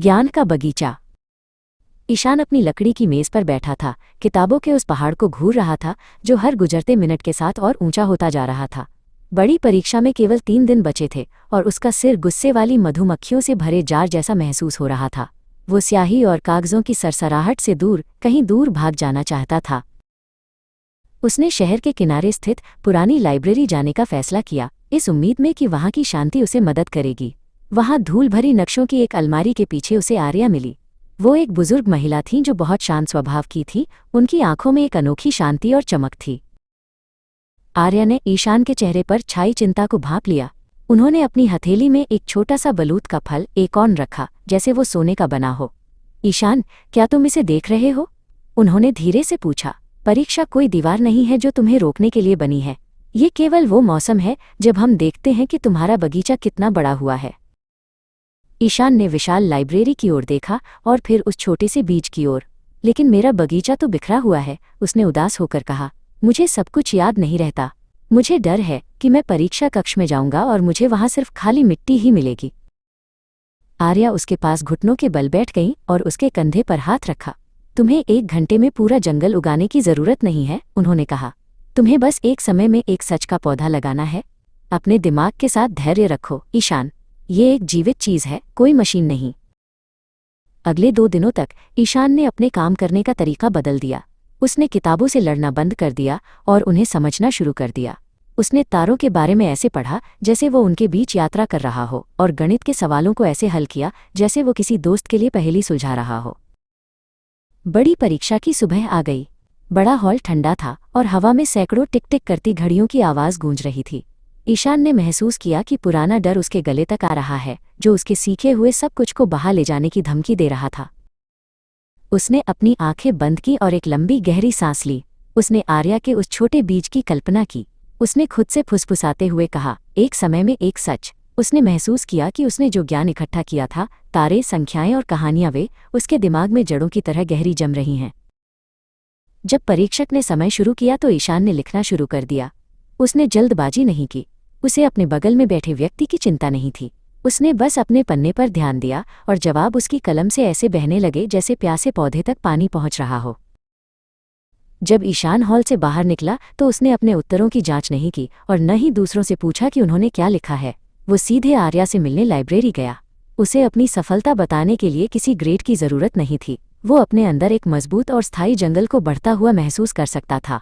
ज्ञान का बगीचा। ईशान अपनी लकड़ी की मेज पर बैठा था, किताबों के उस पहाड़ को घूर रहा था जो हर गुजरते मिनट के साथ और ऊंचा होता जा रहा था। बड़ी परीक्षा में केवल 3 दिन बचे थे और उसका सिर गुस्से वाली मधुमक्खियों से भरे जार जैसा महसूस हो रहा था। वो स्याही और कागजों की सरसराहट से दूर, कहीं दूर भाग जाना चाहता था। उसने शहर के किनारे स्थित पुरानी लाइब्रेरी जाने का फैसला किया, इस उम्मीद में कि वहाँ की शांति उसे मदद करेगी। वहाँ धूल भरी नक्शों की एक अलमारी के पीछे उसे आर्या मिली। वो एक बुजुर्ग महिला थी जो बहुत शांत स्वभाव की थी। उनकी आंखों में एक अनोखी शांति और चमक थी। आर्या ने ईशान के चेहरे पर छाई चिंता को भांप लिया। उन्होंने अपनी हथेली में एक छोटा सा बलूत का फल एकॉर्न रखा, जैसे वो सोने का बना हो। ईशान, क्या तुम इसे देख रहे हो? उन्होंने धीरे से पूछा। परीक्षा कोई दीवार नहीं है जो तुम्हें रोकने के लिए बनी है। ये केवल वो मौसम है जब हम देखते हैं कि तुम्हारा बगीचा कितना बड़ा हुआ है। ईशान ने विशाल लाइब्रेरी की ओर देखा और फिर उस छोटे से बीज की ओर। लेकिन मेरा बगीचा तो बिखरा हुआ है, उसने उदास होकर कहा। मुझे सब कुछ याद नहीं रहता। मुझे डर है कि मैं परीक्षा कक्ष में जाऊंगा और मुझे वहां सिर्फ खाली मिट्टी ही मिलेगी। आर्या उसके पास घुटनों के बल बैठ गई और उसके कंधे पर हाथ रखा। तुम्हें 1 घंटे में पूरा जंगल उगाने की जरूरत नहीं है, उन्होंने कहा। तुम्हें बस एक समय में एक सच का पौधा लगाना है। अपने दिमाग के साथ धैर्य रखो ईशान, ये एक जीवित चीज है, कोई मशीन नहीं। अगले 2 दिनों तक ईशान ने अपने काम करने का तरीका बदल दिया। उसने किताबों से लड़ना बंद कर दिया और उन्हें समझना शुरू कर दिया। उसने तारों के बारे में ऐसे पढ़ा जैसे वो उनके बीच यात्रा कर रहा हो, और गणित के सवालों को ऐसे हल किया जैसे वो किसी दोस्त के लिए पहेली सुलझा रहा हो। बड़ी परीक्षा की सुबह आ गई। बड़ा हॉल ठंडा था और हवा में सैकड़ों टिक टिक करती घड़ियों की आवाज़ गूंज रही थी। ईशान ने महसूस किया कि पुराना डर उसके गले तक आ रहा है, जो उसके सीखे हुए सब कुछ को बहा ले जाने की धमकी दे रहा था। उसने अपनी आंखें बंद की और एक लंबी गहरी सांस ली। उसने आर्या के उस छोटे बीज की कल्पना की। उसने खुद से फुसफुसाते हुए कहा, एक समय में एक सच। उसने महसूस किया कि उसने जो ज्ञान इकट्ठा किया था, तारे, संख्याएं और कहानियां, वे उसके दिमाग में जड़ों की तरह गहरी जम रही हैं। जब परीक्षक ने समय शुरू किया तो ईशान ने लिखना शुरू कर दिया। उसने जल्दबाजी नहीं की। उसे अपने बगल में बैठे व्यक्ति की चिंता नहीं थी। उसने बस अपने पन्ने पर ध्यान दिया और जवाब उसकी कलम से ऐसे बहने लगे जैसे प्यासे पौधे तक पानी पहुंच रहा हो। जब ईशान हॉल से बाहर निकला तो उसने अपने उत्तरों की जांच नहीं की और न ही दूसरों से पूछा कि उन्होंने क्या लिखा है। वो सीधे आर्या से मिलने लाइब्रेरी गया। उसे अपनी सफलता बताने के लिए किसी ग्रेड की जरूरत नहीं थी। वो अपने अंदर एक मजबूत और स्थायी जंगल को बढ़ता हुआ महसूस कर सकता था।